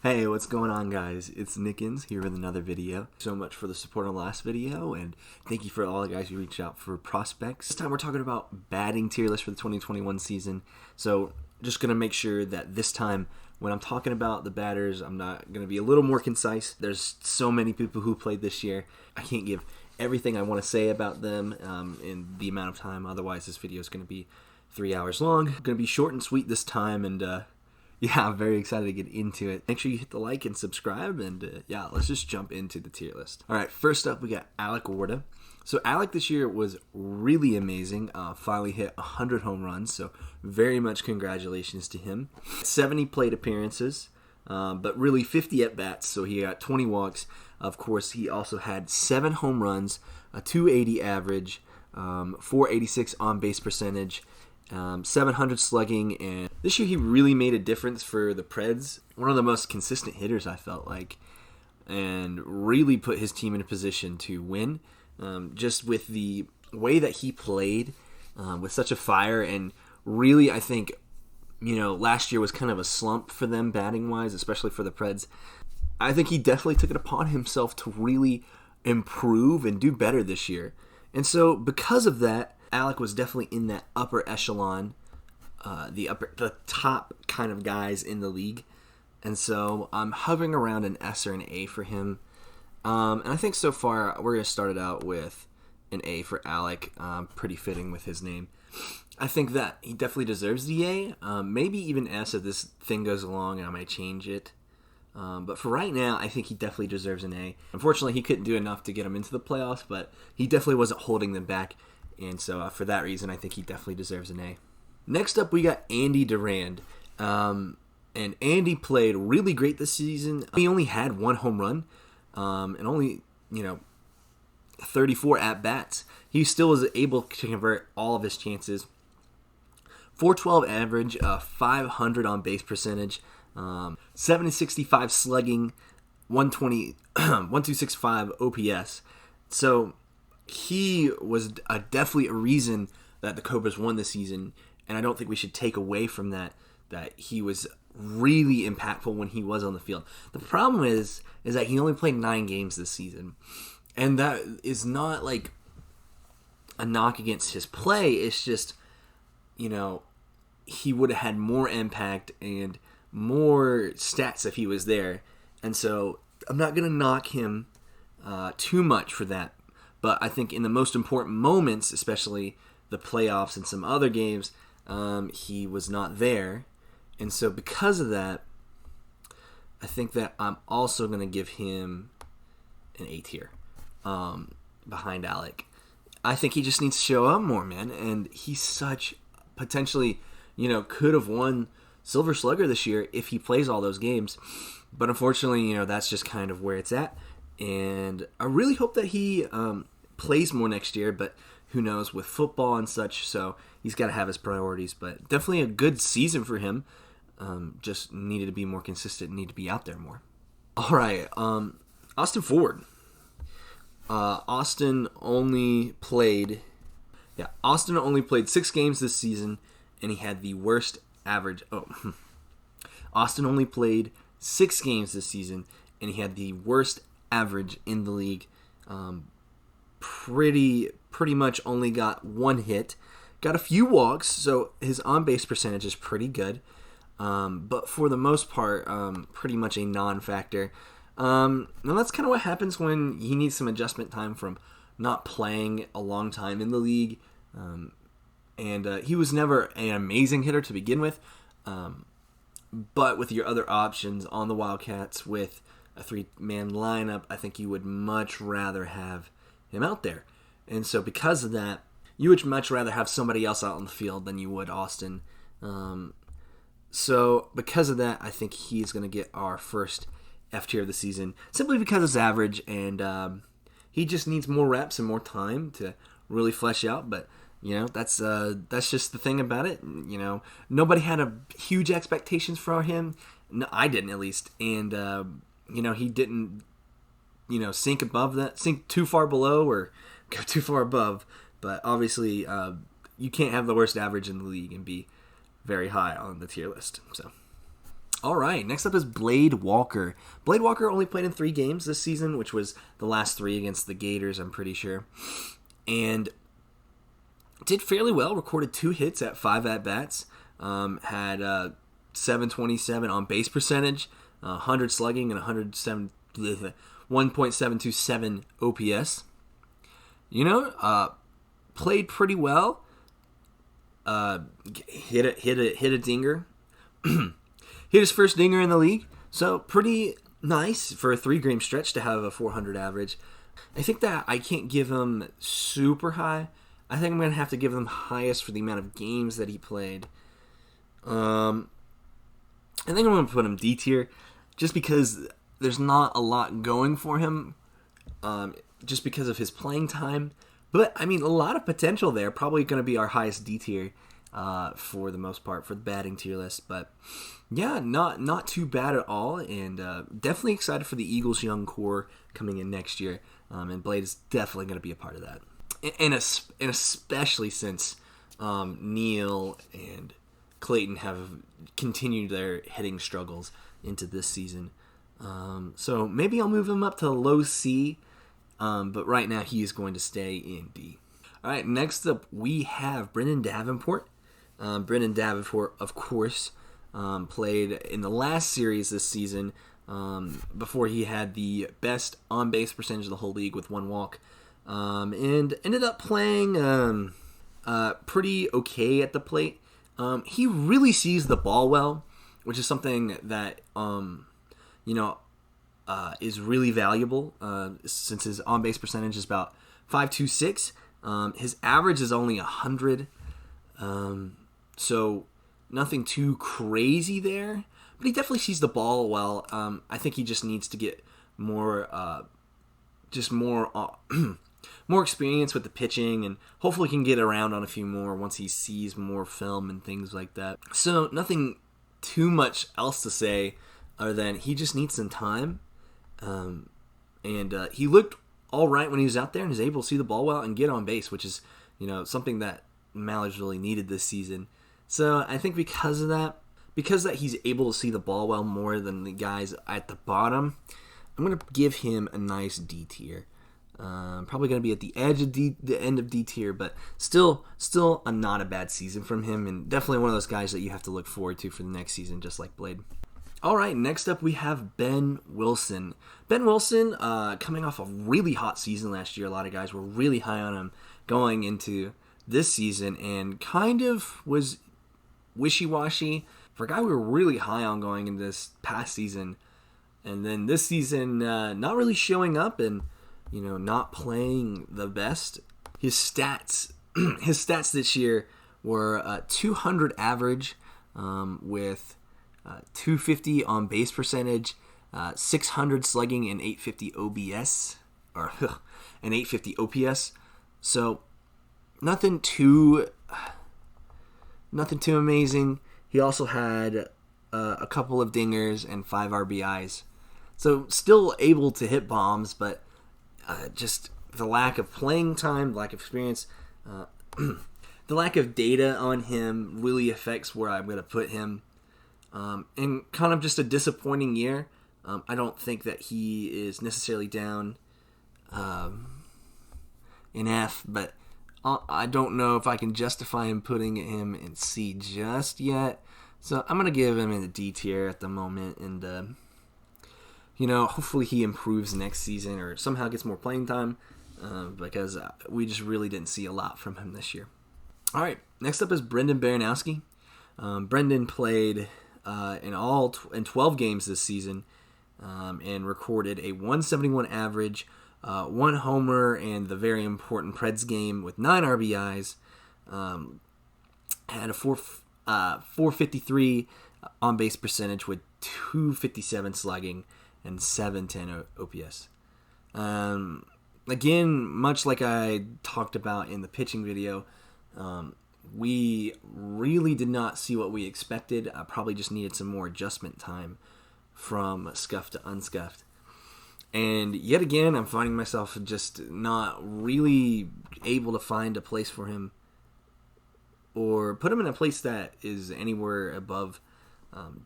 Hey, what's going on, guys? It's Nickens here with another video. So much for the support on the last video, and thank you for all the guys who reached out for prospects. This time we're talking about batting tier list for the 2021 season. So just going to make sure that this time when I'm talking about the batters, I'm not going to be a little more concise. There's so many people who played this year. I can't give everything I want to say about them in the amount of time. Otherwise, this video is going to be 3 hours long. Going to be short and sweet this time, and yeah, I'm very excited to get into it. Make sure you hit the like and subscribe, and yeah, let's just jump into the tier list. All right, first up, we got Alec Warda. So Alec this year was really amazing. Finally hit 100 home runs, so very much congratulations to him. 70 plate appearances, but really 50 at-bats, so he got 20 walks. Of course, he also had 7 home runs, a 280 average, 486 on-base percentage, 700 slugging, and this year he really made a difference for the Preds. One of the most consistent hitters, I felt like, and really put his team in a position to win. Just with the way that he played, with such a fire, and really, I think, last year was kind of a slump for them batting-wise, especially for the Preds. I think he definitely took it upon himself to really improve and do better this year. And so, because of that, Alec was definitely in that upper echelon, the top kind of guys in the league. And so I'm hovering around an S or an A for him. And I think so far we're going to start it out with an A for Alec, pretty fitting with his name. I think that he definitely deserves the A, maybe even S if this thing goes along and I might change it. But for right now, I think he definitely deserves an A. Unfortunately, he couldn't do enough to get him into the playoffs, but he definitely wasn't holding them back. And so for that reason, I think he definitely deserves an A. Next up, we got Andy Durand. And Andy played really great this season. He only had 1 home run and only, 34 at-bats. He still was able to convert all of his chances. 412 average, 500 on base percentage, 765 slugging, 1265 OPS. So he was definitely a reason that the Cobras won this season, and I don't think we should take away from that he was really impactful when he was on the field. The problem is that he only played 9 games this season, and that is not like a knock against his play. It's just, he would have had more impact and more stats if he was there, and so I'm not going to knock him too much for that. But I think in the most important moments, especially the playoffs and some other games, he was not there. And so because of that, I think that I'm also going to give him an A tier behind Alec. I think he just needs to show up more, man. And he's such potentially, could have won Silver Slugger this year if he plays all those games. But unfortunately, that's just kind of where it's at. And I really hope that he plays more next year, but who knows with football and such, so he's got to have his priorities. But definitely a good season for him. Just needed to be more consistent, need to be out there more. All right, Austin Ford. Austin only played 6 games this season, and he had the worst average. Austin only played 6 games this season, and he had the worst average in the league. Pretty much only got 1 hit, got a few walks, so his on-base percentage is pretty good, but for the most part, pretty much a non-factor. Now that's kind of what happens when he needs some adjustment time from not playing a long time in the league, and he was never an amazing hitter to begin with, but with your other options on the Wildcats with a 3-man lineup, I think you would much rather have him out there. And so because of that, you would much rather have somebody else out on the field than you would Austin. So because of that, I think he's going to get our first F tier of the season, simply because it's average, and he just needs more reps and more time to really flesh out. But that's just the thing about it. Nobody had a huge expectations for him. No, I didn't, at least, and he didn't sink too far below or go too far above. But obviously, you can't have the worst average in the league and be very high on the tier list. So All right, next up is Blade Walker. Blade Walker only played in 3 games this season, which was the last 3 against the Gators, I'm pretty sure. And did fairly well, recorded 2 hits at 5 at-bats, had 727 on base percentage, 100 slugging, and 1.727 OPS. Played pretty well. Hit a dinger. Hit his first dinger in the league. So pretty nice for a 3-game stretch to have a 400 average. I think that I can't give him super high. I think I'm going to have to give him highest for the amount of games that he played. I think I'm going to put him D tier just because there's not a lot going for him, just because of his playing time. But, I mean, a lot of potential there. Probably going to be our highest D tier for the most part for the batting tier list. But, yeah, not too bad at all. And definitely excited for the Eagles' young core coming in next year. And Blade is definitely going to be a part of that. And especially since Neal and Clayton have continued their hitting struggles into this season. So maybe I'll move him up to low C. But right now he is going to stay in D. All right, next up we have Brendan Davenport. Brendan Davenport, of course, played in the last series this season before he had the best on-base percentage of the whole league with 1 walk. And ended up playing pretty okay at the plate. He really sees the ball well, which is something that is really valuable since his on-base percentage is about .526. His average is only 100, so nothing too crazy there. But he definitely sees the ball well. I think he just needs to get more more experience with the pitching, and hopefully can get around on a few more once he sees more film and things like that. So nothing too much else to say other than he just needs some time. And he looked all right when he was out there and was able to see the ball well and get on base, which is, something that Mallard's really needed this season. So I think because that he's able to see the ball well more than the guys at the bottom, I'm going to give him a nice D tier. Probably going to be at the edge of the end of D tier, but still not a bad season from him, and definitely one of those guys that you have to look forward to for the next season, just like Blade. All right, next up we have Ben Wilson. Ben Wilson, coming off a really hot season last year. A lot of guys were really high on him going into this season, and kind of was wishy-washy for a guy we were really high on going into this past season. And then this season, not really showing up and, not playing the best. His stats this year were 200 average with 250 on base percentage, 600 slugging, and 850 OBS, or and 850 OPS. So nothing too amazing. He also had a couple of dingers and 5 RBIs. So still able to hit bombs, but just the lack of playing time, lack of experience, the lack of data on him really affects where I'm going to put him. And kind of just a disappointing year. I don't think that he is necessarily down in F, but I don't know if I can justify him putting him in C just yet. So I'm going to give him in the D tier at the moment, and hopefully he improves next season or somehow gets more playing time, because we just really didn't see a lot from him this year. All right, next up is Brendan Baranowski. Brendan played in 12 games this season, and recorded a 171 average, 1 homer, and the very important Preds game with 9 RBIs. Had a 453 on base percentage with 257 slugging and 710 OPS. Again, much like I talked about in the pitching video, we really did not see what we expected. I probably just needed some more adjustment time from scuffed to unscuffed. And yet again, I'm finding myself just not really able to find a place for him or put him in a place that is anywhere above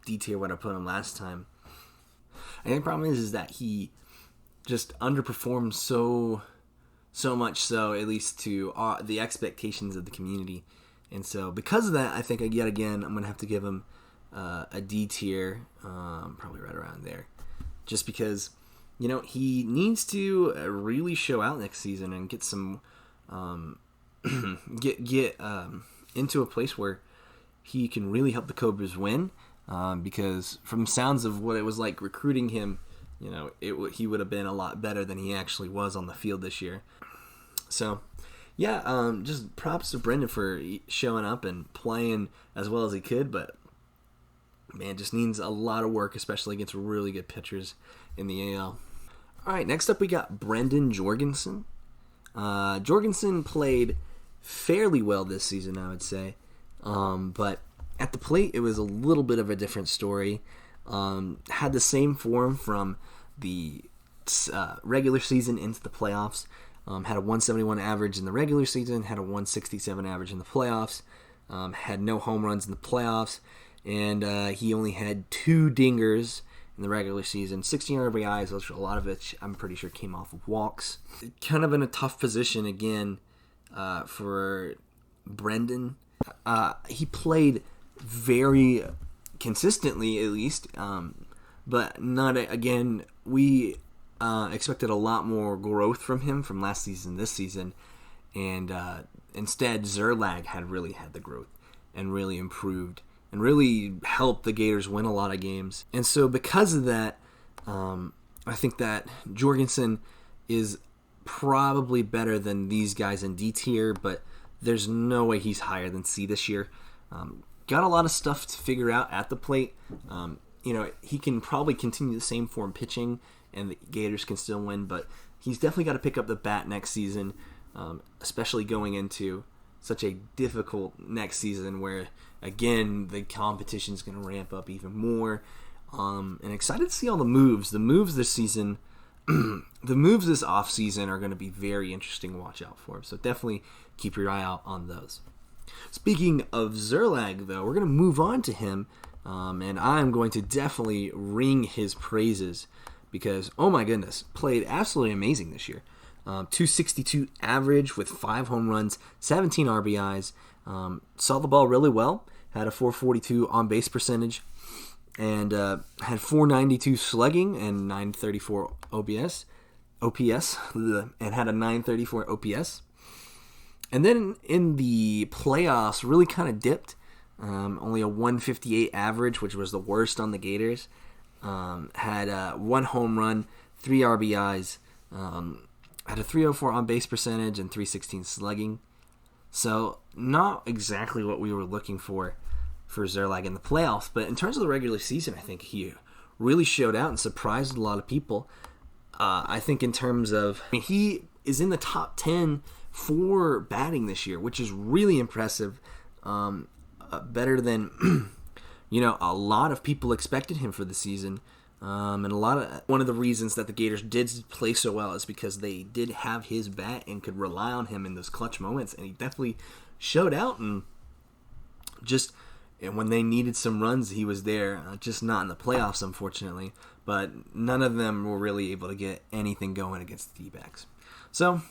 D tier what I put him last time. I think the problem is that he just underperformed so much so, at least to the expectations of the community. And so because of that, I think yet again I'm going to have to give him a D tier, probably right around there. Just because, he needs to really show out next season and get some, get into a place where he can really help the Cobras win. Because from sounds of what it was like recruiting him, he would have been a lot better than he actually was on the field this year. So, yeah, just props to Brendan for showing up and playing as well as he could, but man, just needs a lot of work, especially against really good pitchers in the AL. All right, next up we got Brendan Jorgensen. Jorgensen played fairly well this season, I would say, but at the plate it was a little bit of a different story. Had the same form from the regular season into the playoffs. Had a 171 average in the regular season, had a 167 average in the playoffs, had no home runs in the playoffs, and he only had 2 dingers in the regular season, 16 RBIs, which a lot of it I'm pretty sure came off of walks. Kind of in a tough position again for Brendan. He played very consistently, at least, but not again. We expected a lot more growth from him from last season, this season, and instead Zerlag had really had the growth and really improved and really helped the Gators win a lot of games. And so because of that, I think that Jorgensen is probably better than these guys in D tier, but there's no way he's higher than C this year. Got a lot of stuff to figure out at the plate. He can probably continue the same form pitching, and the Gators can still win, but he's definitely got to pick up the bat next season, especially going into such a difficult next season where, again, the competition is going to ramp up even more. And excited to see all the moves. The moves this season, the moves this offseason are going to be very interesting to watch out for. So definitely keep your eye out on those. Speaking of Zerlag, though, we're going to move on to him, and I'm going to definitely ring his praises because, oh my goodness, played absolutely amazing this year. 262 average with 5 home runs, 17 RBIs, saw the ball really well, had a 442 on-base percentage, and had 492 slugging and 934 OPS, and had a 934 OPS. And then in the playoffs, really kind of dipped. Only a 158 average, which was the worst on the Gators. Had 1 home run, 3 RBIs, had a 304 on-base percentage and 316 slugging. So not exactly what we were looking for Zerlag in the playoffs. But in terms of the regular season, I think he really showed out and surprised a lot of people. I think in terms of, he is in the top 10 for batting this year, which is really impressive. Better than a lot of people expected him for the season. And one of the reasons that the Gators did play so well is because they did have his bat and could rely on him in those clutch moments, and he definitely showed out. And when they needed some runs, he was there. Just not in the playoffs, unfortunately. But none of them were really able to get anything going against the D-backs. So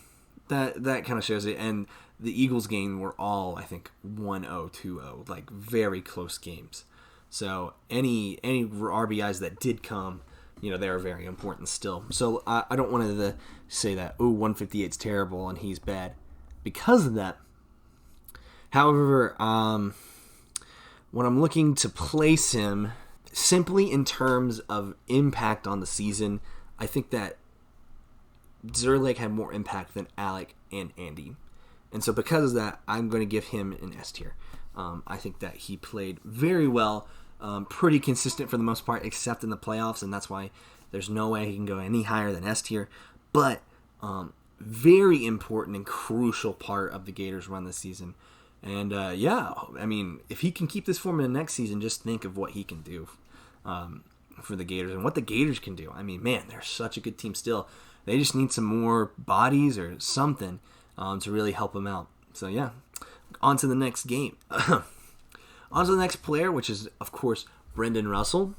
that kind of shows it. And the Eagles game were all, I think, 1-0, 2-0, like very close games. So any RBIs that did come, they were very important still. So I don't want to say that, 158's terrible and he's bad because of that. However, when I'm looking to place him simply in terms of impact on the season, I think that Zerlag had more impact than Alec and Andy. And so because of that, I'm going to give him an S tier. I think that he played very well, pretty consistent for the most part, except in the playoffs, and that's why there's no way he can go any higher than S tier. But very important and crucial part of the Gators' run this season. And if he can keep this form in the next season, just think of what he can do for the Gators and what the Gators can do. They're such a good team still. They just need some more bodies or something to really help them out. So, yeah, on to the next game. On to the next player, which is, of course, Brendan Russell.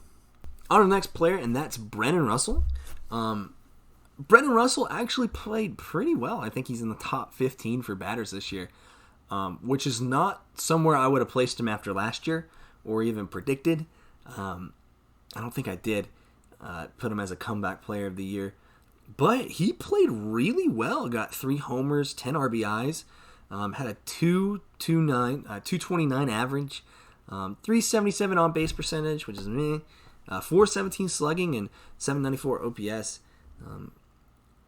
On to the next player, and that's Brendan Russell. Brendan Russell actually played pretty well. I think he's in the top 15 for batters this year, which is not somewhere I would have placed him after last year or even predicted. I don't think I did put him as a comeback player of the year. But he played really well. Got 3 homers, 10 RBIs, had a 229 average, 377 on base percentage, which is meh, 417 slugging, and 794 OPS.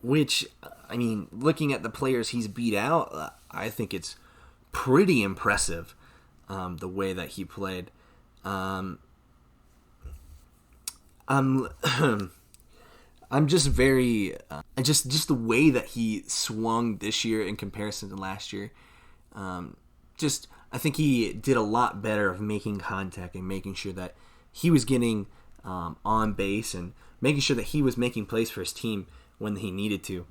Which, I mean, looking at the players he's beat out, I think it's pretty impressive the way that he played. I'm just very, just the way that he swung this year in comparison to last year. I think he did a lot better of making contact and making sure that he was getting on base and making sure that he was making plays for his team when he needed to.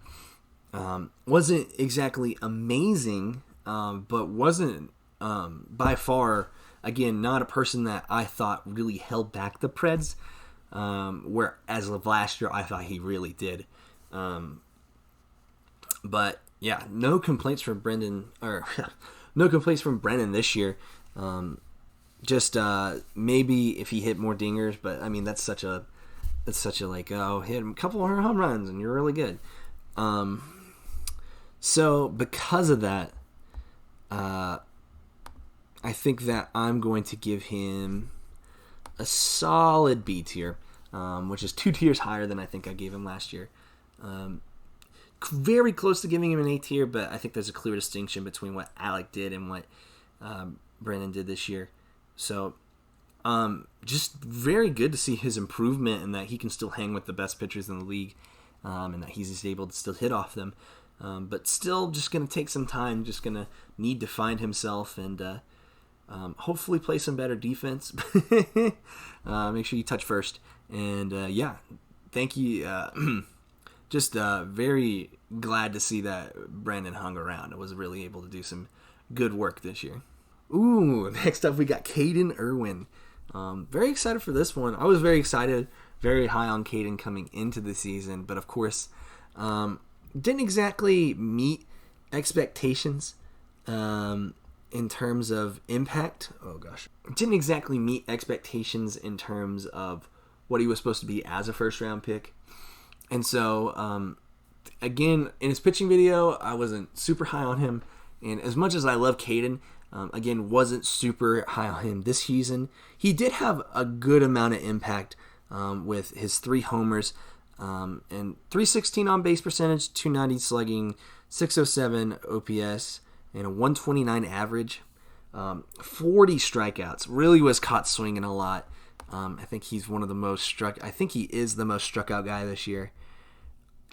Wasn't exactly amazing, but wasn't by far, again, not a person that I thought really held back the Preds. Where as of last year, I thought he really did. But yeah, no complaints from Brendan, or no complaints from Brendan this year. Just maybe if he hit more dingers, but I mean that's such a like, oh, hit a couple of home runs and you're really good. So because of that, I think that I'm going to give him a solid B tier, which is 2 tiers higher than I think I gave him last year. Very close to giving him an A tier, but I think there's a clear distinction between what Alec did and what Brandon did this year. So just very good to see his improvement and that he can still hang with the best pitchers in the league, and that he's just able to still hit off them. But still just going to take some time, just going to need to find himself and hopefully play some better defense. Make sure you touch first. And yeah, thank you. Just very glad to see that Brandon hung around and was really able to do some good work this year. Ooh, next up we got Caden Irwin. Very excited for this one. I was very excited, very high on Caden coming into the season, but of course, didn't exactly meet expectations. In terms of impact, didn't exactly meet expectations in terms of what he was supposed to be as a first-round pick. And so, again, in his pitching video, I wasn't super high on him. And as much as I love Caden, again, wasn't super high on him this season. He did have a good amount of impact with his 3 homers and 316 on base percentage, 290 slugging, 607 OPS, and a 129 average, 40 strikeouts. Really was caught swinging a lot. I think he's one of the most struck. I think he is the most struck out guy this year.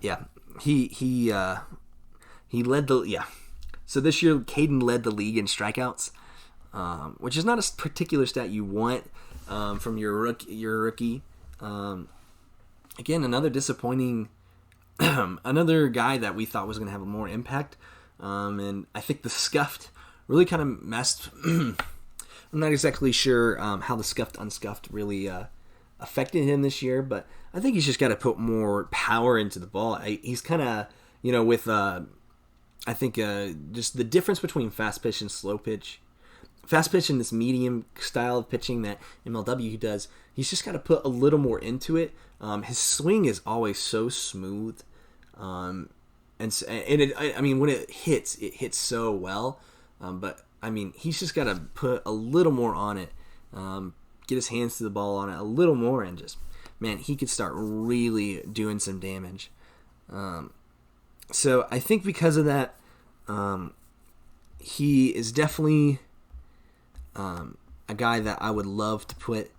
Yeah, he led the So this year, Caden led the league in strikeouts, which is not a particular stat you want from your rookie. Again, another disappointing, another guy that we thought was going to have more impact. And I think the scuffed really kind of messed. I'm not exactly sure how the scuffed unscuffed really affected him this year, but I think he's just got to put more power into the ball. He's kind of, with I think just the difference between fast pitch and slow pitch. Fast pitch and this medium style of pitching that MLW does, he's just got to put a little more into it. His swing is always so smooth. And when it hits so well. But I mean, he's just got to put a little more on it, get his hands to the ball on it a little more, and just, man, he could start really doing some damage. So I think because of that, he is definitely a guy that I would love to put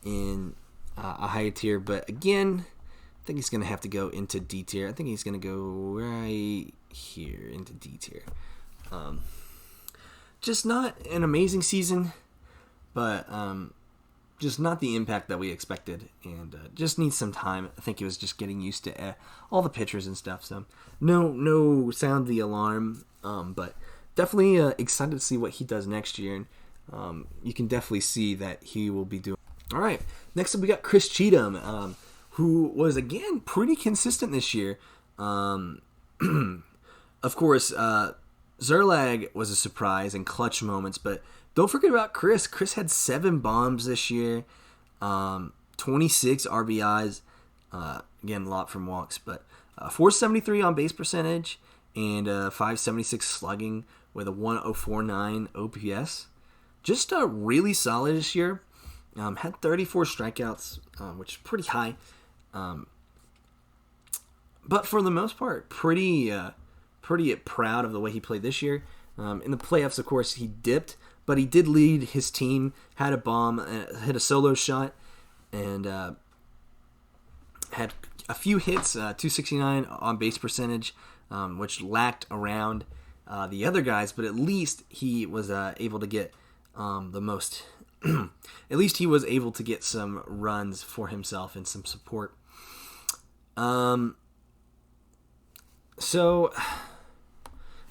in a higher tier. But again, I think he's going to have to go into D tier. I think he's going to go right here into D tier. Just not an amazing season, but just not the impact that we expected, and just needs some time. I think it was just getting used to all the pitchers and stuff. So no sound the alarm, but definitely excited to see what he does next year. And you can definitely see that he will be doing All right. Next up, we got Chris Cheatham, who was, again, pretty consistent this year. Of course, Zerlag was a surprise and clutch moments, but don't forget about Chris. Chris had 7 bombs this year, 26 RBIs, again, a lot from walks, but 473 on base percentage and 576 slugging with a 1049 OPS. Just really solid this year. Had 34 strikeouts, which is pretty high. But for the most part, pretty proud of the way he played this year. In the playoffs, of course, he dipped, but he did lead his team, had a bomb, hit a solo shot, and had a few hits, 269 on base percentage, which lacked around the other guys, but at least he was able to get the most... at least he was able to get some runs for himself and some support. So,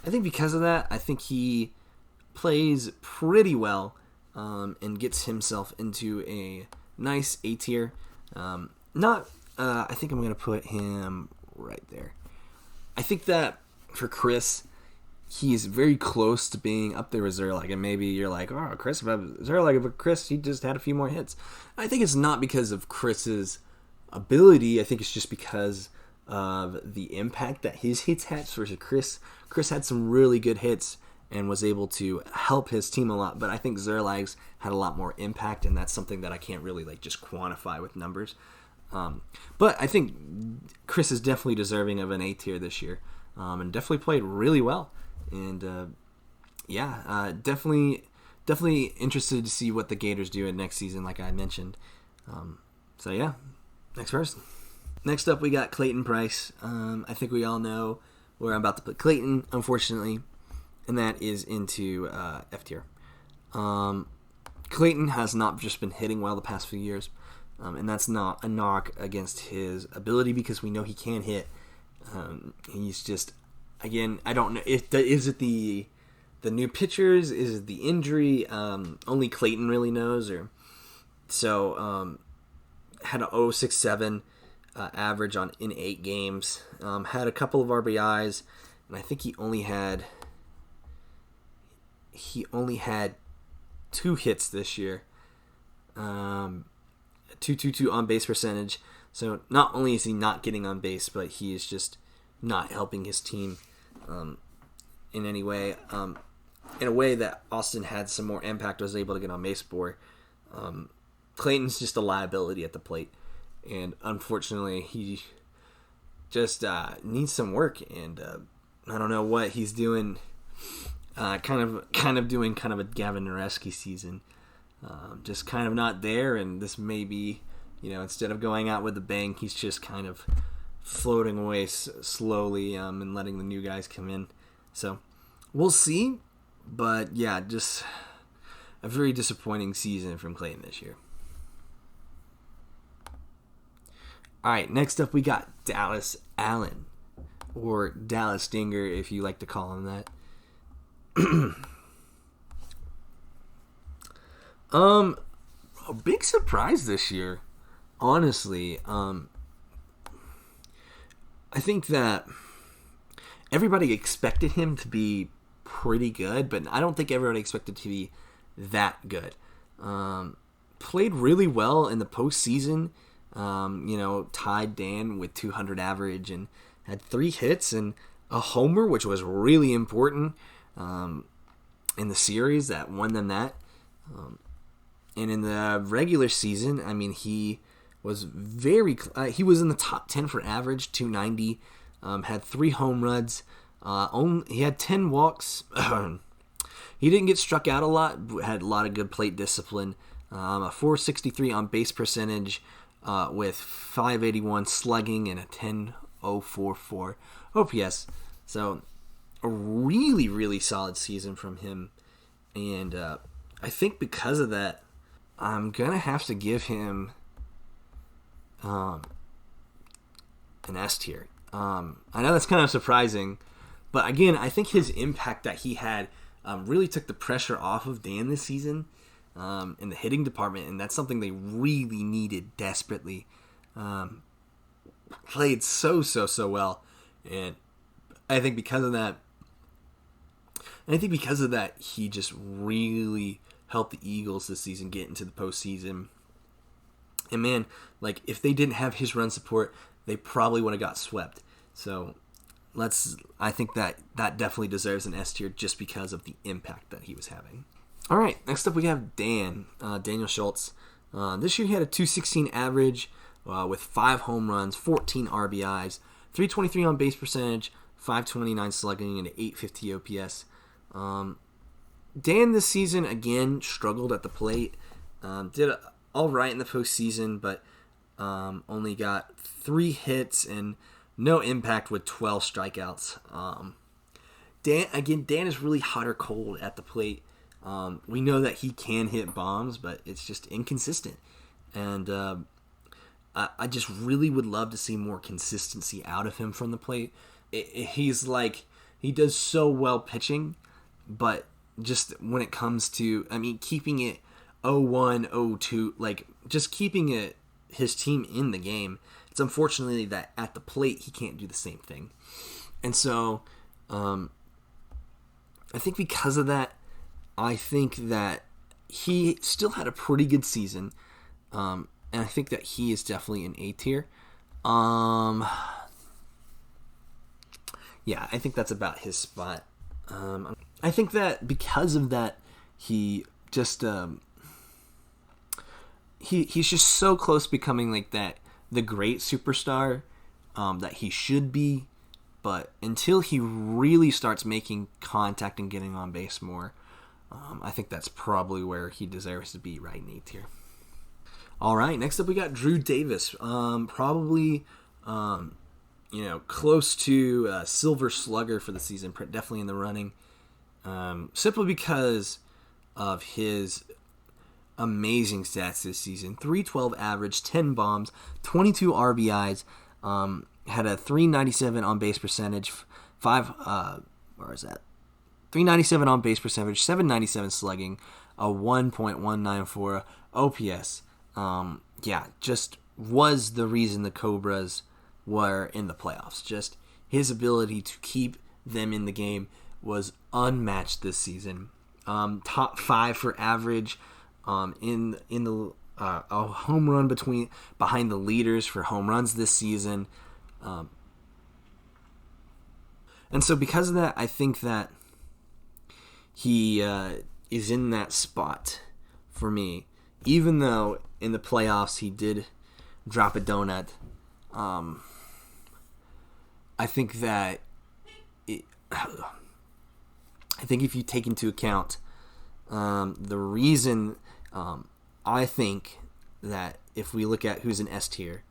I think because of that, I think he plays pretty well and gets himself into a nice A tier. I think I'm going to put him right there. I think that for Chris, he's very close to being up there with Zerlag. And maybe you're like, oh, Chris, Zerlag, but Chris, he just had a few more hits. I think it's not because of Chris's ability. I think it's just because of the impact that his hits had versus Chris. Chris had some really good hits and was able to help his team a lot, but I think Zerlag's had a lot more impact, and that's something that I can't really just quantify with numbers. But I think Chris is definitely deserving of an A tier this year, and definitely played really well. And definitely interested to see what the Gators do in next season, like I mentioned. Next person. Next up, we got Clayton Price. I think we all know where I'm about to put Clayton, unfortunately, and that is into F tier. Clayton has not just been hitting well the past few years, and that's not a knock against his ability because we know he can hit. He's just, again, I don't know. Is it the new pitchers? Is it the injury? Only Clayton really knows. Had an 0.67 average in 8 games. Had a couple of RBIs, and I think he only had 2 hits this year. 222 on base percentage. So not only is he not getting on base, but he is just not helping his team in any way. In a way that Austin had some more impact, was able to get on base for. Clayton's just a liability at the plate, and unfortunately, he just needs some work. And I don't know what he's doing. Kind of doing a Gavin Nareski season. Just kind of not there, and this may be, instead of going out with a bang, he's just kind of floating away slowly and letting the new guys come in. So we'll see, but yeah, just a very disappointing season from Clayton this year. All right, next up we got Dallas Allen, or Dallas Dinger if you like to call him that. A big surprise this year, honestly. I think that everybody expected him to be pretty good, but I don't think everybody expected to be that good. Played really well in the postseason. Tied Dan with 200 average and had 3 hits and a homer, which was really important in the series that won them that. And in the regular season, I mean, he was he was in the top 10 for average, 290, had 3 home runs, he had 10 walks. He didn't get struck out a lot, had a lot of good plate discipline, a 463 on base percentage, with 581 slugging and a 10.044 OPS. So a really, really solid season from him. And I think because of that, I'm going to have to give him an S tier. I know that's kind of surprising, but again, I think his impact that he had really took the pressure off of Dan this season. in the hitting department, and that's something they really needed desperately. Played so well, and I think because of that, he just really helped the Eagles this season get into the postseason. And man, like if they didn't have his run support, they probably would have got swept. So I think that definitely deserves an S tier just because of the impact that he was having. All right, next up we have Daniel Schultz. This year he had a 216 average with 5 home runs, 14 RBIs, 323 on base percentage, 529 slugging, and 850 OPS. Dan this season again struggled at the plate. Did all right in the postseason, but only got 3 hits and no impact with 12 strikeouts. Dan is really hot or cold at the plate. We know that he can hit bombs, but it's just inconsistent. And I just really would love to see more consistency out of him from the plate. He's like, he does so well pitching, but just when it comes to, keeping it 0-1, 0-2, like just keeping his team in the game, it's unfortunately that at the plate he can't do the same thing. And so I think because of that, I think that he still had a pretty good season, and I think that he is definitely an A tier. Yeah, I think that's about his spot. I think that because of that, he just he's just so close to becoming like the great superstar that he should be. But until he really starts making contact and getting on base more, I think that's probably where he deserves to be, right in A tier. All right, next up we got Drew Davis. Probably, close to Silver Slugger for the season, definitely in the running. Simply because of his amazing stats this season. 312 average, 10 bombs, 22 RBIs, had a 397 on base percentage, 397 on base percentage, 797 slugging, a 1.194 OPS. Just was the reason the Cobras were in the playoffs. Just his ability to keep them in the game was unmatched this season. Top 5 for average, in the a home run behind the leaders for home runs this season. And so because of that, I think that he is in that spot for me. Even though in the playoffs he did drop a donut, I think that I think if you take into account the reason, I think that if we look at who's in S tier,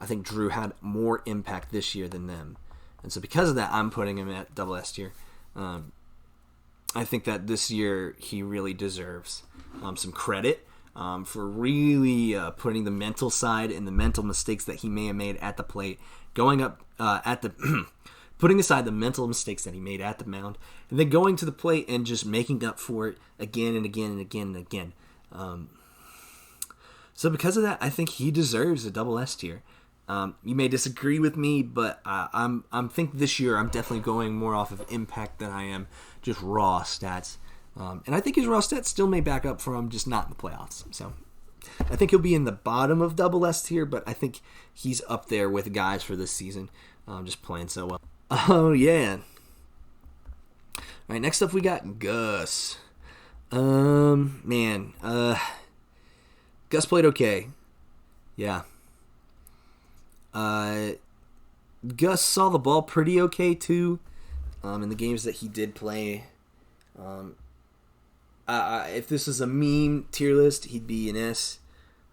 I think Drew had more impact this year than them. And so because of that, I'm putting him at double S tier. I think that this year he really deserves some credit for really putting the mental side and the mental mistakes that he may have made at the plate, going up at the putting aside the mental mistakes that he made at the mound, and then going to the plate and just making up for it again and again and again and again. So because of that, I think he deserves a double S tier. You may disagree with me, but I'm think this year I'm definitely going more off of impact than I am just raw stats. And I think his raw stats still may back up for him, just not in the playoffs. So I think he'll be in the bottom of double S tier, but I think he's up there with guys for this season, just playing so well. Oh, yeah. All right, next up we got Gus. Gus played okay. Yeah. Gus saw the ball pretty okay, too, in the games that he did play. If this is a meme tier list, he'd be an S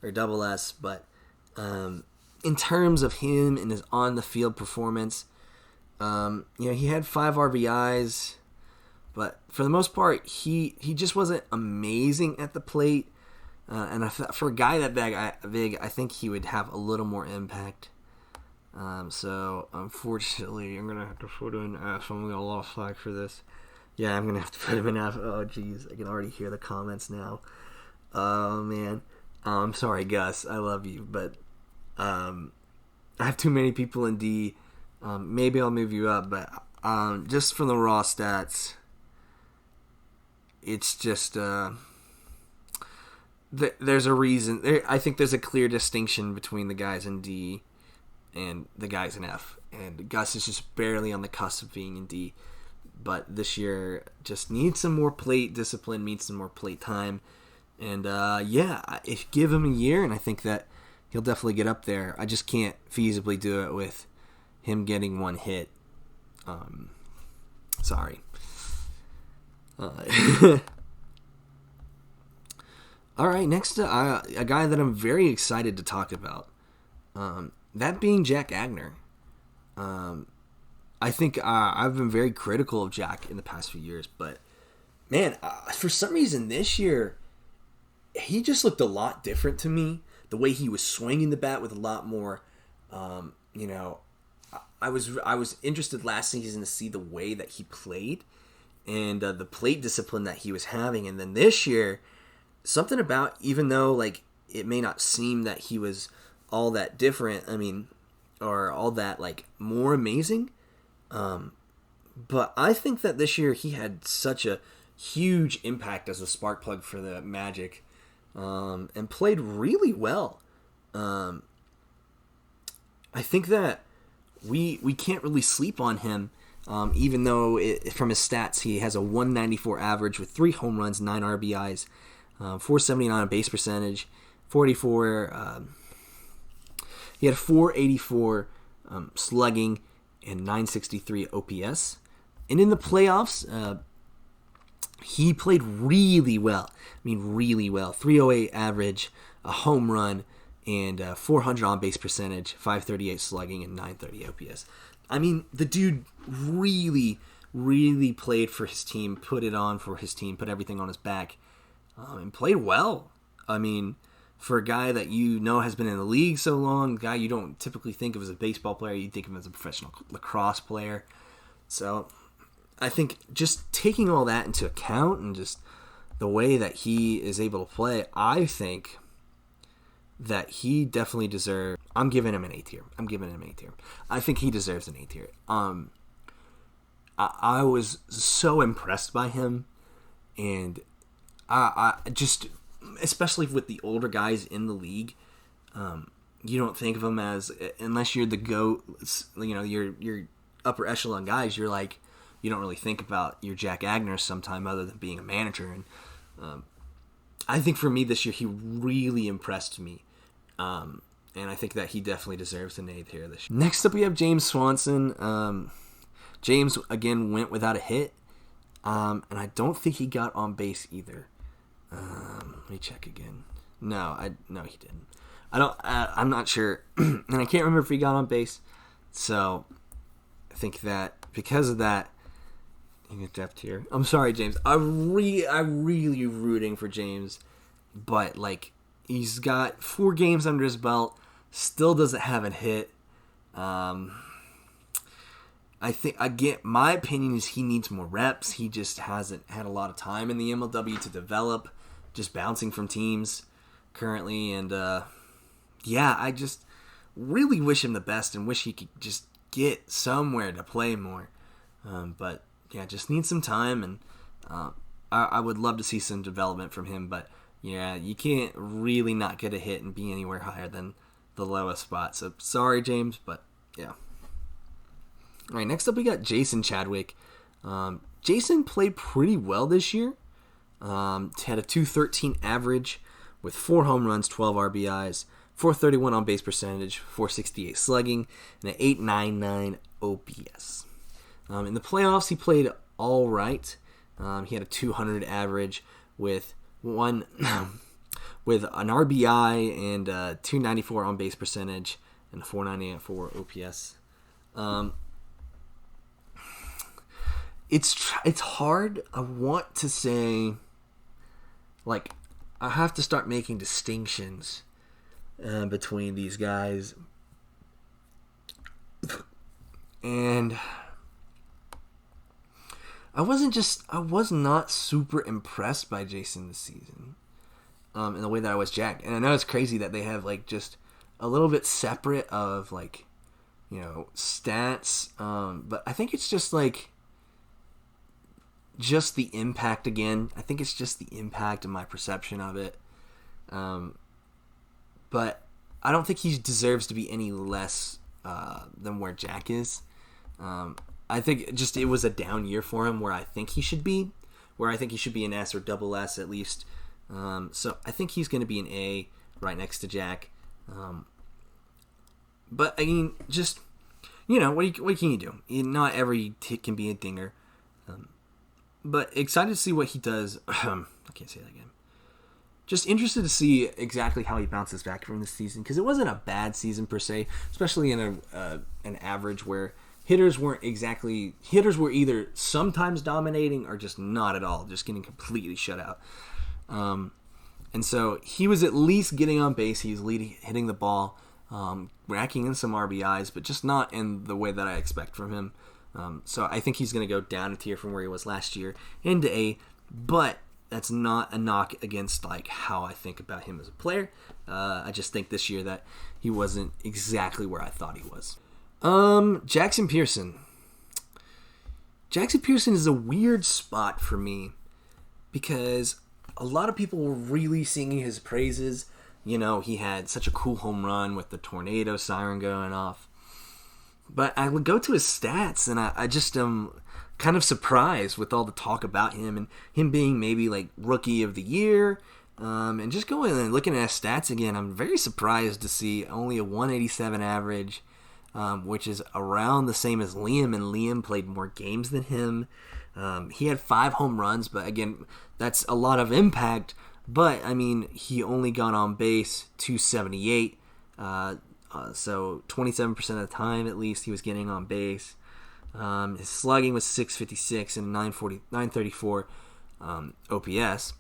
or double S, but in terms of him and his on-the-field performance, he had 5 RBIs, but for the most part, he just wasn't amazing at the plate. And for a guy that big, I think he would have a little more impact. So unfortunately, I'm gonna have to put in F. I'm gonna lost flag for this. Yeah, I'm gonna have to put him in F. Oh, jeez, I can already hear the comments now. Oh, man. I'm sorry, Gus. I love you, but I have too many people in D. Maybe I'll move you up, but just from the raw stats, it's just there's a reason. I think there's a clear distinction between the guys in D and the guys in F. And Gus is just barely on the cusp of being in D. But this year just needs some more plate discipline, needs some more plate time. And if give him a year, and I think that he'll definitely get up there. I just can't feasibly do it with him getting one hit. Sorry. All right, next a guy that I'm very excited to talk about. That being Jack Agner. I think I've been very critical of Jack in the past few years, but man, for some reason this year, he just looked a lot different to me. The way he was swinging the bat with a lot more, I was interested last season to see the way that he played and the plate discipline that he was having, and then this year, something about, even though like it may not seem that he was all that different, or all that like more amazing, but I think that this year he had such a huge impact as a spark plug for the Magic, and played really well. I think that we can't really sleep on him, even though from his stats he has a 194 average with 3 home runs, 9 RBIs, 479 on base percentage, 44. He had 484 slugging and 963 OPS. And in the playoffs, he played really well. Really well. 308 average, a home run, and 400 on base percentage, 538 slugging, and 930 OPS. The dude really, really played for his team, put it on for his team, put everything on his back, and played well. For a guy that has been in the league so long, a guy you don't typically think of as a baseball player, you think of him as a professional lacrosse player. So I think just taking all that into account and just the way that he is able to play, I think that he definitely deserves... I'm giving him an A tier. I think he deserves an A tier. I was so impressed by him, and I just... especially with the older guys in the league, you don't think of them as, unless you're the GOAT, your upper echelon guys, you're like, you don't really think about your Jack Agner sometime other than being a manager. And I think for me this year, he really impressed me. And I think that he definitely deserves an A here this year. Next up, we have James Swanson. James, again, went without a hit. And I don't think he got on base either. Let me check again. No, he didn't. I'm not sure. And I can't remember if he got on base. So I think that because of that, he got depth here. I'm sorry, James. I'm really rooting for James, but like, he's got 4 games under his belt, still doesn't have a hit. I think, again, my opinion is he needs more reps. He just hasn't had a lot of time in the MLW to develop, just bouncing from teams currently. And I just really wish him the best and wish he could just get somewhere to play more. But yeah, just needs some time, and I would love to see some development from him. But yeah, you can't really not get a hit and be anywhere higher than the lowest spot. So sorry, James, but yeah. All right, next up we got Jason Chadwick. Jason played pretty well this year. Had a 213 average with 4 home runs, 12 RBIs, 431 on base percentage, 468 slugging, and an 899 OPS. In the playoffs, he played all right. He had a 200 average with an RBI and 294 on base percentage and a 494 OPS. It's hard. I want to say, like, I have to start making distinctions between these guys, and I was not super impressed by Jason this season. in the way that I was Jack. And I know it's crazy that they have like just a little bit separate of like, stats. But I think it's just like just the impact again. I think it's just the impact and my perception of it. But I don't think he deserves to be any less than where Jack is. I think just it was a down year for him where I think he should be. Where I think he should be an S or double S at least. So I think he's going to be an A right next to Jack. But I mean, just, what can you do? Not every tick can be a dinger. But excited to see what he does. I can't say that again. Just interested to see exactly how he bounces back from this season, because it wasn't a bad season per se, especially in an average where hitters were either sometimes dominating or just not at all, just getting completely shut out. And so he was at least getting on base. He was hitting the ball, racking in some RBIs, but just not in the way that I expect from him. So I think he's going to go down a tier from where he was last year into A, but that's not a knock against like how I think about him as a player. I just think this year that he wasn't exactly where I thought he was. Jackson Pearson. Jackson Pearson is a weird spot for me because a lot of people were really singing his praises. He had such a cool home run with the tornado siren going off. But I would go to his stats, and I just am kind of surprised with all the talk about him and him being maybe like rookie of the year. And just going and looking at his stats again, I'm very surprised to see only a 187 average, which is around the same as Liam, and Liam played more games than him. He had 5 home runs, but again, that's a lot of impact. But, I mean, he only got on base 278, so 27% of the time, at least, he was getting on base. His slugging was 656 and 934 OPS.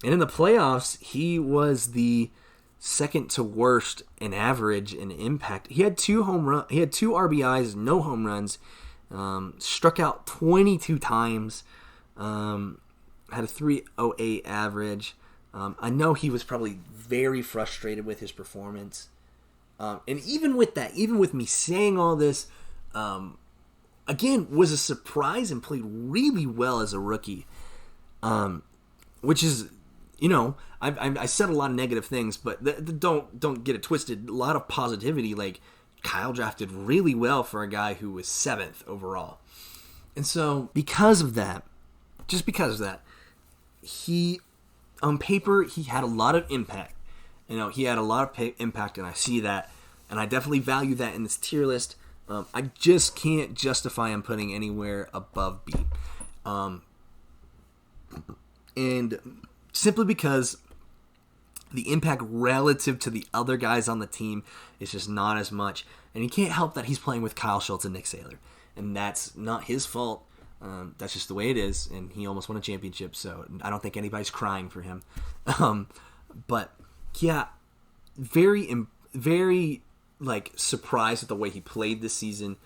And in the playoffs, he was the second to worst in average and impact. He had 2 RBIs, no home runs, struck out 22 times, had a 308 average. I know he was probably very frustrated with his performance. And even with that, even with me saying all this, again, was a surprise and played really well as a rookie. Which is, I said a lot of negative things, but don't get it twisted. A lot of positivity. Like, Kyle drafted really well for a guy who was 7th overall. And so, because of that, he, on paper, he had a lot of impact. He had a lot of impact, and I see that, and I definitely value that in this tier list. I just can't justify him putting anywhere above B. And simply because the impact relative to the other guys on the team is just not as much. And you can't help that he's playing with Kyle Schultz and Nick Saylor. And that's not his fault. That's just the way it is. And he almost won a championship, so I don't think anybody's crying for him. But, yeah, very surprised at the way he played this season.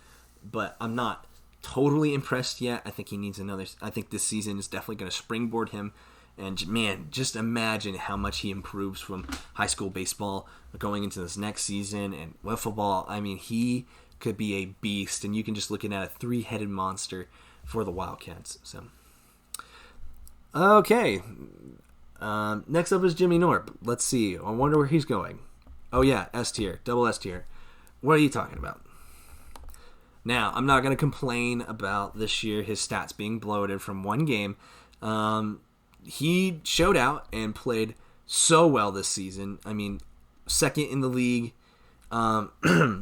But I'm not totally impressed yet. I think he needs I think this season is definitely going to springboard him. And, man, just imagine how much he improves from high school baseball going into this next season. And wiffle ball, I mean, he could be a beast. And you can just look at a 3-headed monster for the Wildcats. So, okay. Next up is Jimmy Norb. Let's see. I wonder where he's going. Oh, yeah, S tier. Double S tier. What are you talking about? Now, I'm not going to complain about this year, his stats being bloated from one game. He showed out and played so well this season. I mean, second in the league. Was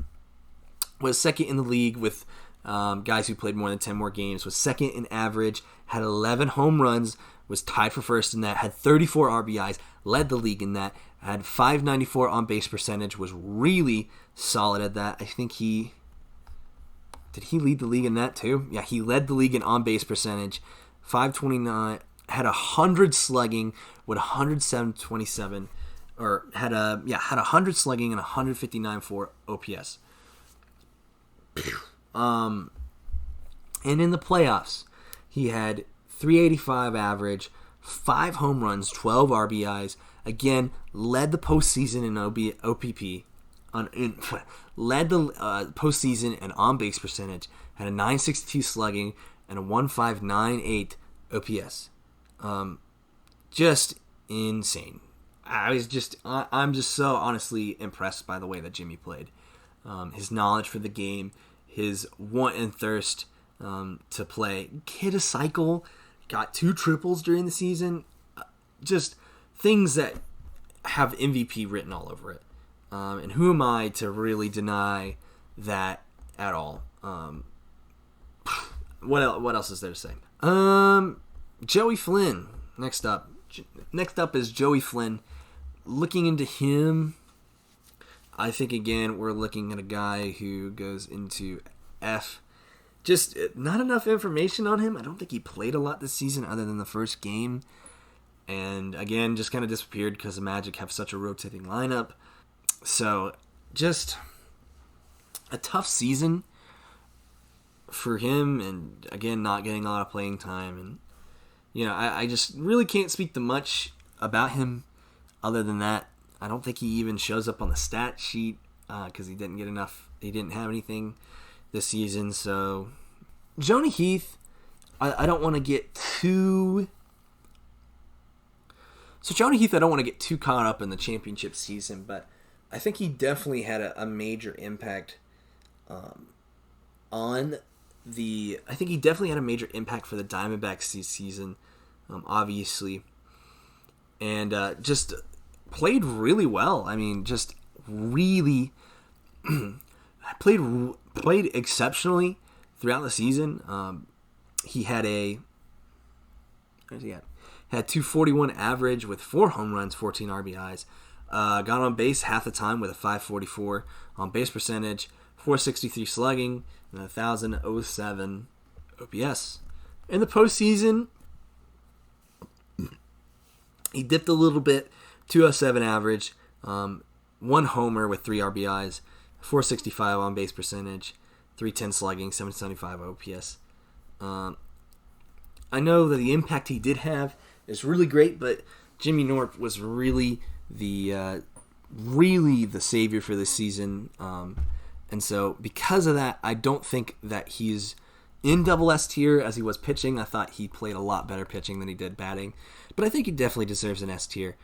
second in the league with guys who played more than 10 more games. Was second in average. Had 11 home runs. Was tied for first in that. Had 34 RBIs. Led the league in that. Had 594 on base percentage. Was really solid at that. I think did he lead the league in that too? Yeah, he led the league in on base percentage. 529. Had 100 slugging with 107.27, or had 100 slugging and 159 for OPS. And in the playoffs, he had 385 average, 5 home runs, 12 RBIs, Again, led the postseason in OPP, led the postseason in on-base percentage, had a 962 slugging and a 1598 OPS. Just insane. I'm just so honestly impressed by the way that Jimmy played. His knowledge for the game, his want and thirst to play. Hit a cycle, got 2 triples during the season. Just things that have MVP written all over it. And who am I to really deny that at all? What else is there to say? Joey Flynn. Next up is Joey Flynn. Looking into him, I think again we're looking at a guy who goes into F. Just not enough information on him. I don't think he played a lot this season other than the first game. And again, just kind of disappeared because the Magic have such a rotating lineup. So, just a tough season for him, and again, not getting a lot of playing time. And, you know, I just really can't speak to much about him other than that. I don't think he even shows up on the stat sheet because he didn't get enough. He didn't have anything this season. So, Jonah Heath, I don't want to get too... So, Jonah Heath, I don't want to get too caught up in the championship season, but I think he definitely had a major impact on the... I think he definitely had a major impact for the Diamondbacks this season, obviously. And just played really well. I mean, just really... played exceptionally throughout the season. He had a... Where's he at? Had 241 average with 4 home runs, 14 RBIs. Got on base half the time with a 544 on base percentage, 463 slugging, and 1,007 OPS. In the postseason, he dipped a little bit, 207 average, 1 homer with 3 RBIs, 465 on base percentage, 310 slugging, 775 OPS. I know that the impact he did have is really great, but Jimmy Norb was really the savior for this season, and so because of that, I don't think that he's in double S tier as he was pitching. I thought he played a lot better pitching than he did batting, but I think he definitely deserves an S tier.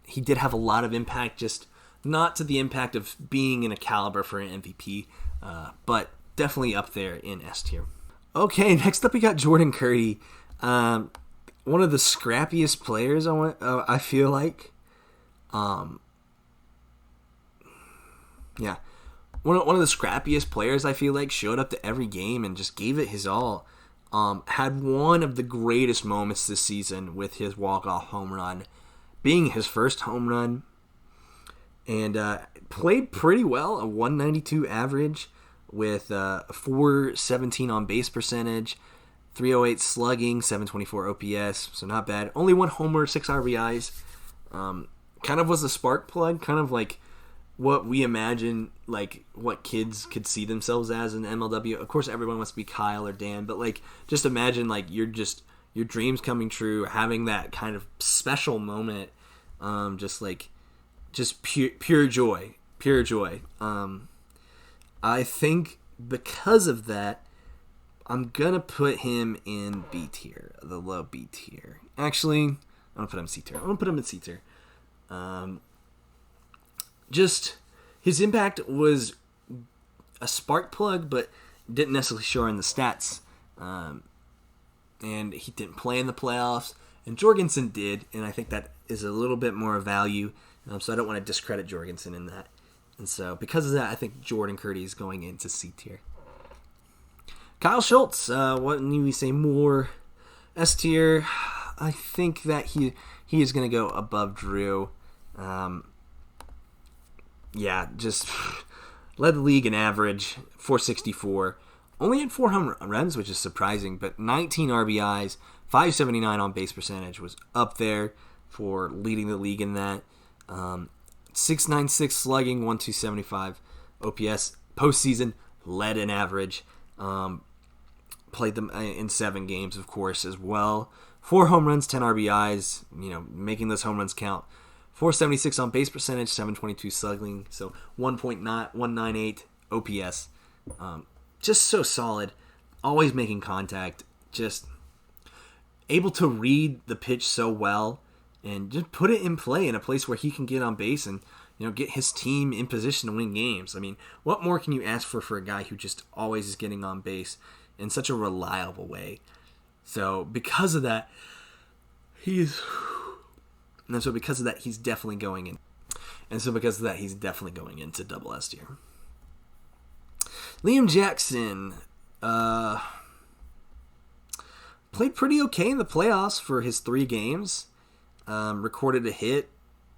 He did have a lot of impact, just not to the impact of being in a caliber for an MVP, but definitely up there in S tier. Okay, next up we got Jordan Curry. One of the scrappiest players I feel like. Yeah. One of the scrappiest players I feel like, showed up to every game and just gave it his all. Had one of the greatest moments this season with his walk-off home run, being his first home run. And played pretty well, a 192 average with 417 on base percentage, 308 slugging, 724 OPS, so not bad. Only 1 homer, 6 RBIs. Kind of was a spark plug, kind of like what we imagine, like what kids could see themselves as in MLW. Of course, everyone wants to be Kyle or Dan, but like just imagine like your dreams coming true, having that kind of special moment, just pure joy. I think because of that, I'm going to put him in B tier, the low B tier. Actually, I'm going to put him in C tier. I'm going to put him in C tier. Just, his impact was a spark plug, but didn't necessarily show in the stats. And he didn't play in the playoffs. And Jorgensen did, and I think that is a little bit more of value. So I don't want to discredit Jorgensen in that. And so, because of that, I think Jordan Curry is going into C tier. Kyle Schultz, what need we say more? S tier, I think that he is going to go above Drew. Just led the league in average, 464. Only had 4 home runs, which is surprising, but 19 RBIs, 579 on base percentage was up there for leading the league in that. 696 slugging, 1275 OPS. Postseason led in average. Played them in 7 games, of course, as well. 4 home runs, 10 RBIs, making those home runs count. 476 on base percentage, 722 slugging, so 1.198 OPS. Just so solid, always making contact, just able to read the pitch so well and just put it in play in a place where he can get on base and get his team in position to win games. I mean, what more can you ask for a guy who just always is getting on base in such a reliable way? So because of that, he's definitely going in. And so because of that, he's definitely going into Double S tier. Liam Jackson played pretty okay in the playoffs for his 3 games. Recorded a hit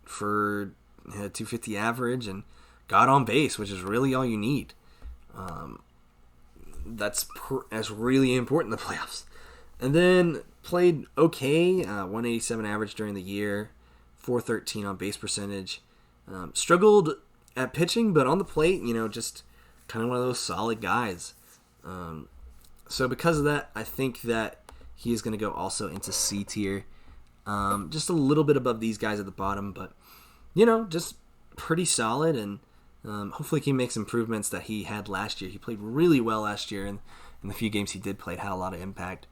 for 250 average and got on base, which is really all you need. That's really important in the playoffs. And then played okay, 187 average during the year, 413 on base percentage. Struggled at pitching, but on the plate, just kind of one of those solid guys. So because of that, I think that he is going to go also into C tier. Just a little bit above these guys at the bottom, but just pretty solid, and hopefully he makes improvements that he had last year. He played really well last year, and in the few games he did play, it had a lot of impact.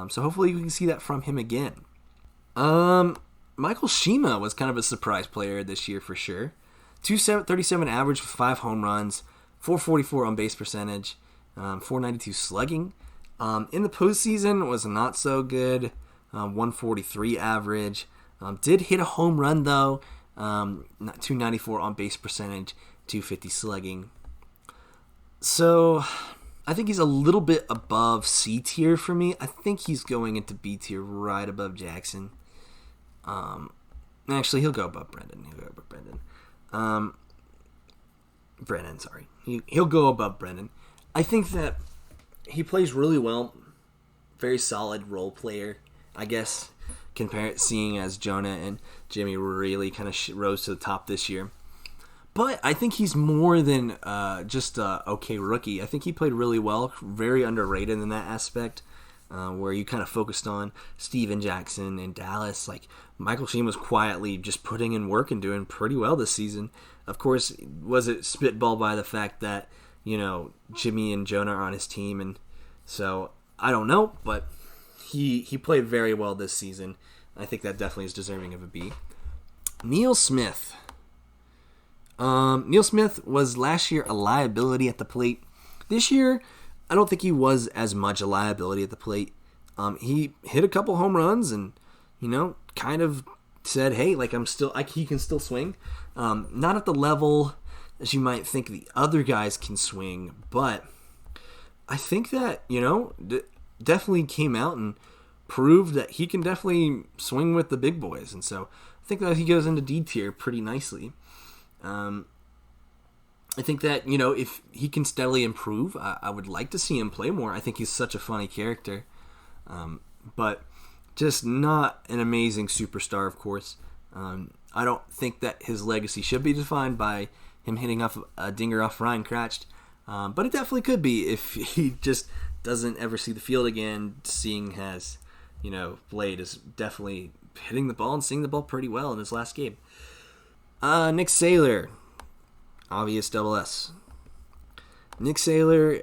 So hopefully we can see that from him again. Michael Shima was kind of a surprise player this year for sure. 237 average with 5 home runs, 444 on base percentage, 492 slugging. In the postseason was not so good. 143 average. Did hit a home run though. 294 on base percentage, 250 slugging. So I think he's a little bit above C tier for me. I think he's going into B tier right above Jackson. Actually, he'll go above Brendan. Brennan, sorry. He'll go above Brendan. I think that he plays really well. Very solid role player, I guess, seeing as Jonah and Jimmy really kind of rose to the top this year. But I think he's more than just a okay rookie. I think he played really well, very underrated in that aspect, where you kind of focused on Steven Jackson and Dallas. Like, Michael Sheen was quietly just putting in work and doing pretty well this season. Of course, was it spitball by the fact that, Jimmy and Jonah are on his team, and so I don't know, but he played very well this season. I think that definitely is deserving of a B. Neil Smith. Neil Smith was last year a liability at the plate. This year, I don't think he was as much a liability at the plate. He hit a couple home runs and, kind of said, hey, he can still swing. Not at the level as you might think the other guys can swing, but I think that, definitely came out and proved that he can definitely swing with the big boys. And so I think that he goes into D tier pretty nicely. I think that, if he can steadily improve, I would like to see him play more. I think he's such a funny character. But just not an amazing superstar, of course. I don't think that his legacy should be defined by him hitting off a dinger off Ryan Cratched. But it definitely could be if he just doesn't ever see the field again, seeing as, Blade is definitely hitting the ball and seeing the ball pretty well in his last game. Nick Saylor, obvious double S. Nick Saylor,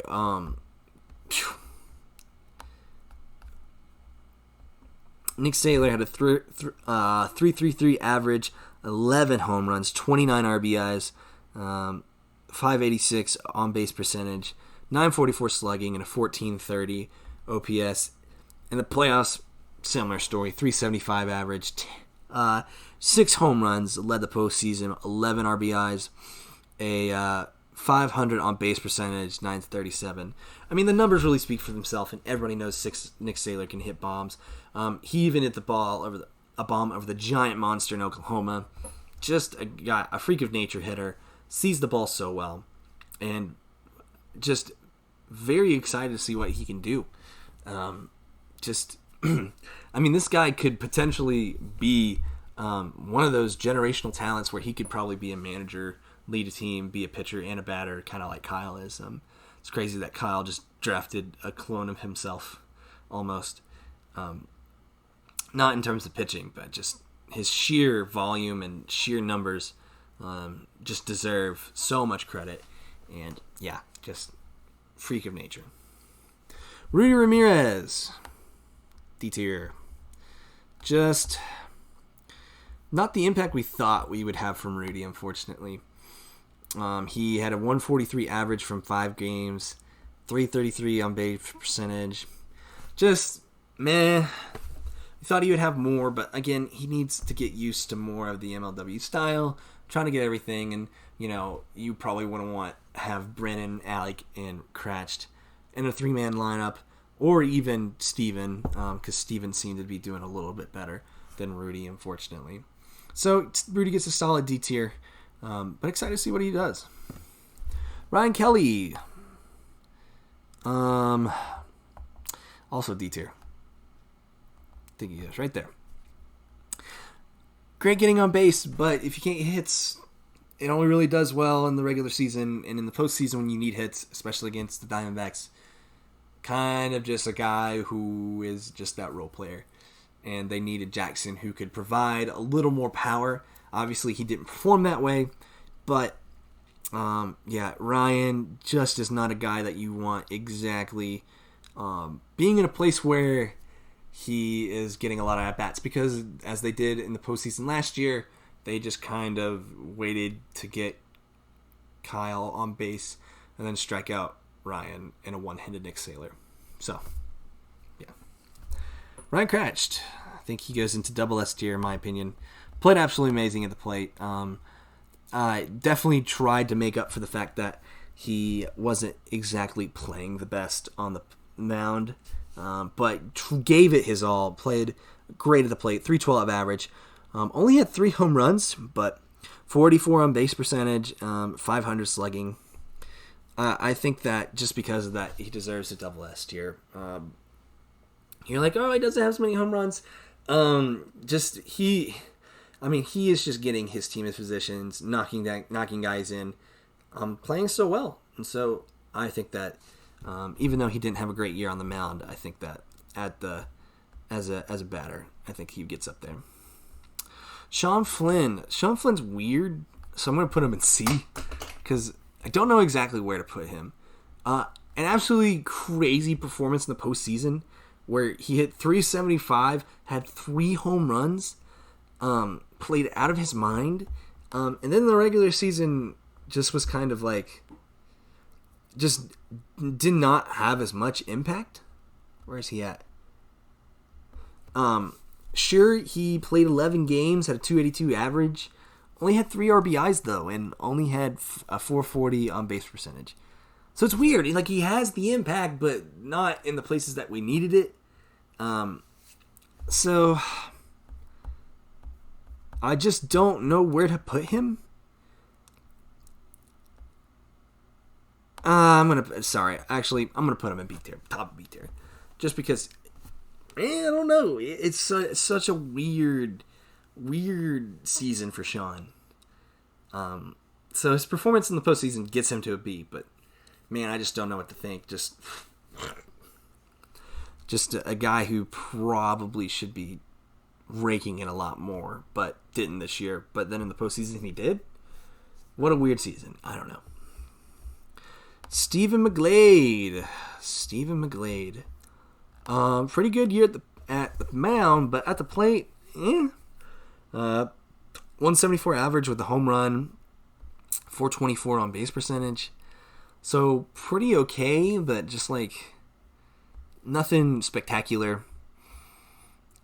had a 3.33 average, 11 home runs, 29 RBIs, 586 on base percentage, 944 slugging, and a 1430 OPS. In the playoffs, similar story, 375 average, 6 home runs, led the postseason, 11 RBIs, a 500 on base percentage, 937. I mean, the numbers really speak for themselves, and everybody knows Nick Saylor can hit bombs. He even hit a bomb over the giant monster in Oklahoma. Just a guy, a freak of nature hitter, sees the ball so well, and just very excited to see what he can do. This guy could potentially be one of those generational talents where he could probably be a manager, lead a team, be a pitcher and a batter, kind of like Kyle is. It's crazy that Kyle just drafted a clone of himself, almost. Not in terms of pitching, but just his sheer volume and sheer numbers just deserve so much credit. And yeah, just freak of nature. Rudy Ramirez, D tier. Just not the impact we thought we would have from Rudy, unfortunately. He had a 143 average from 5 games, 333 on base percentage. Just, meh. We thought he would have more, but again, he needs to get used to more of the MLW style, trying to get everything, and, you probably wouldn't want to have Brennan, Alec, and Cratched in a 3-man lineup, or even Steven, because Steven seemed to be doing a little bit better than Rudy, unfortunately. So, Rudy gets a solid D tier, but excited to see what he does. Ryan Kelly, also D tier. I think he is right there. Great getting on base, but if you can't get hits, it only really does well in the regular season, and in the postseason when you need hits, especially against the Diamondbacks, kind of just a guy who is just that role player. And they needed Jackson who could provide a little more power. Obviously, he didn't perform that way, but Ryan just is not a guy that you want exactly being in a place where he is getting a lot of at-bats, because as they did in the postseason last year, they just kind of waited to get Kyle on base and then strike out Ryan in a one-handed Nick Saylor. So, yeah. Ryan Cratched, I think he goes into double S tier in my opinion. Played absolutely amazing at the plate. Definitely tried to make up for the fact that he wasn't exactly playing the best on the mound, but gave it his all. Played great at the plate, 312 average. Only had 3 home runs, but 44 on base percentage, 500 slugging. I think that just because of that, he deserves a double S tier. You're like, oh, he doesn't have as many home runs. He is just getting his team in positions, knocking guys in, playing so well. And so I think that even though he didn't have a great year on the mound, I think that as a batter, I think he gets up there. Sean Flynn. Sean Flynn's weird, so I'm going to put him in C because I don't know exactly where to put him. An absolutely crazy performance in the postseason where he hit 375, had 3 home runs, played out of his mind, and then the regular season just was kind of like, just did not have as much impact. Where is he at? Sure, he played 11 games, had a 282 average, only had 3 RBIs though, and only had a 440 on base percentage. So it's weird. Like, he has the impact, but not in the places that we needed it. So I just don't know where to put him. I'm gonna put him in B tier, top B tier, just because. I don't know. It's such a weird season for Sean. So his performance in the postseason gets him to a B, but man, I just don't know what to think. Just a guy who probably should be raking in a lot more, but didn't this year. But then in the postseason he did. What a weird season. I don't know. Stephen Mcglade. Pretty good year at the mound, but at the plate, 174 average with a home run, 424 on base percentage. So pretty okay, but just like nothing spectacular.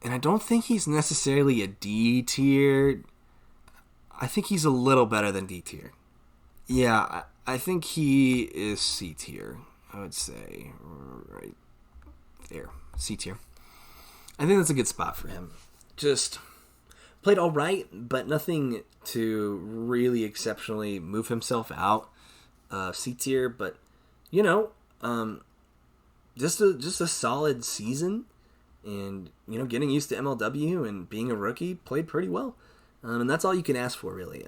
And I don't think he's necessarily a D tier. I think he's a little better than D tier. Yeah, I think he is C tier, I would say. Right there, C tier. I think that's a good spot for him. Just played all right, but nothing to really exceptionally move himself out. C tier, but just a solid season, and getting used to MLW and being a rookie, played pretty well, and that's all you can ask for really.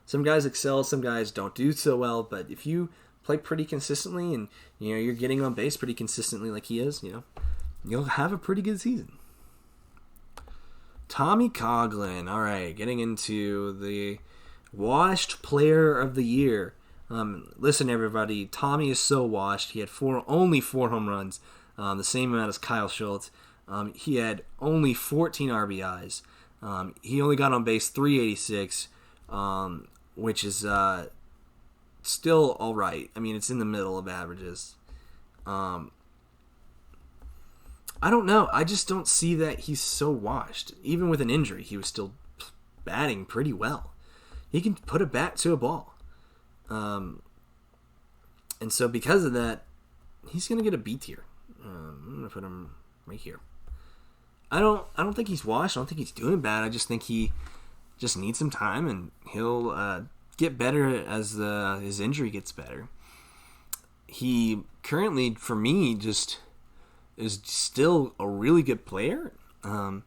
Some guys excel, some guys don't do so well, but if you play pretty consistently and you're getting on base pretty consistently like he is, you'll have a pretty good season. Tommy Coughlin. All right, getting into the washed player of the year. Listen, everybody, Tommy is so washed. He had only 4 home runs, the same amount as Kyle Schultz. He had only 14 RBIs. He only got on base 386, which is still all right. I mean, it's in the middle of averages. I don't know. I just don't see that he's so washed. Even with an injury, he was still batting pretty well. He can put a bat to a ball. And so because of that, he's going to get a B tier. I'm going to put him right here. I don't think he's washed. I don't think he's doing bad. I just think he just needs some time, and he'll get better as his injury gets better. He currently, for me, just is still a really good player, and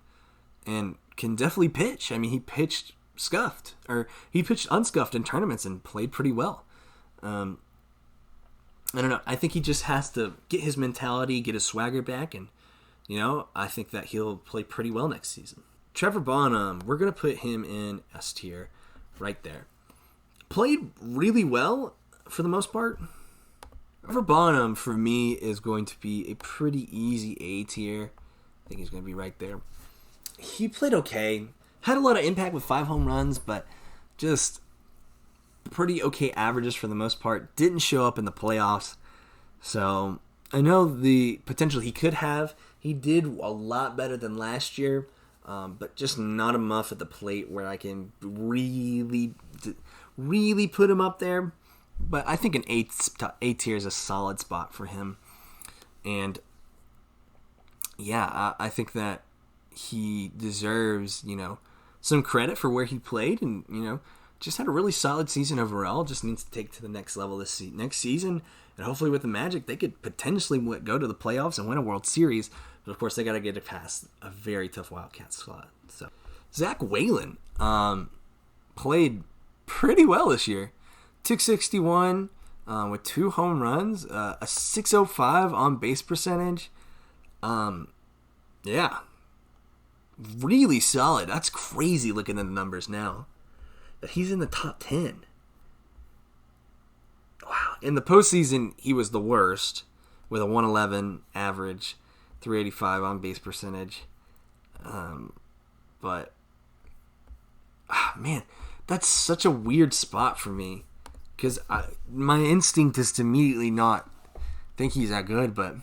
can definitely pitch. I mean, he pitched unscuffed in tournaments and played pretty well. I don't know. I think he just has to get his mentality, get his swagger back, and I think that he'll play pretty well next season. Trevor Bonham, we're going to put him in S tier right there. Played really well for the most part. Trevor Bonham, for me, is going to be a pretty easy A tier. I think he's going to be right there. He played okay. Had a lot of impact with 5 home runs, but just pretty okay averages for the most part. Didn't show up in the playoffs. So I know the potential he could have. He did a lot better than last year, but just not enough at the plate where I can really put him up there. But I think an A tier is a solid spot for him. And yeah, I think that he deserves, some credit for where he played, and, just had a really solid season overall. Just needs to take to the next level next season. And hopefully with the Magic, they could potentially go to the playoffs and win a World Series. But of course, they got to get it past a very tough Wildcats squad. So Zach Whalen played pretty well this year. 261 with 2 home runs, a 605 on base percentage. Yeah, really solid. That's crazy looking at the numbers now. That he's in the top 10. Wow. In the postseason, he was the worst with a 111 average, 385 on base percentage. But, man, that's such a weird spot for me. Because my instinct is to immediately not think he's that good, but,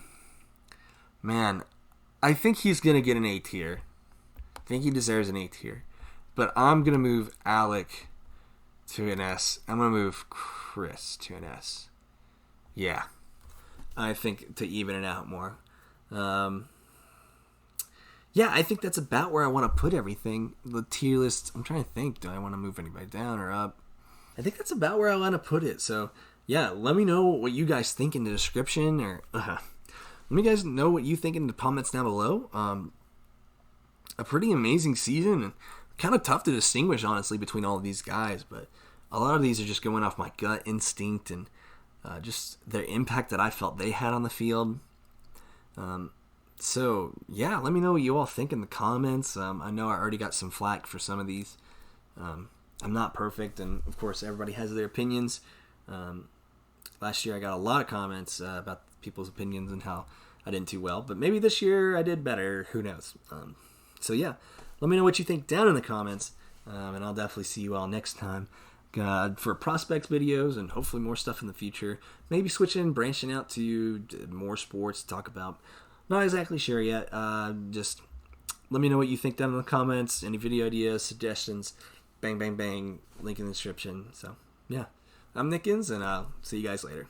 man, I think he's going to get an A tier. I think he deserves an A tier. But I'm going to move Alec to an S. I'm going to move Chris to an S. Yeah. I think to even it out more. Yeah, I think that's about where I want to put everything. The tier list, I'm trying to think. Do I want to move anybody down or up? I think that's about where I want to put it. So, yeah, let me know what you guys think in the description. Or let me guys know what you think in the comments down below. A pretty amazing season. And kind of tough to distinguish, honestly, between all of these guys. But a lot of these are just going off my gut instinct and just their impact that I felt they had on the field. So, yeah, let me know what you all think in the comments. I know I already got some flack for some of these. I'm not perfect, and of course everybody has their opinions. Last year I got a lot of comments about people's opinions and how I didn't do well, but maybe this year I did better. Who knows? So yeah, let me know what you think down in the comments, and I'll definitely see you all next time for prospects videos and hopefully more stuff in the future. Maybe branching out to more sports to talk about. Not exactly sure yet. Just let me know what you think down in the comments. Any video ideas, suggestions. Bang, bang, bang. Link in the description. So, yeah. I'm Nickens, and I'll see you guys later.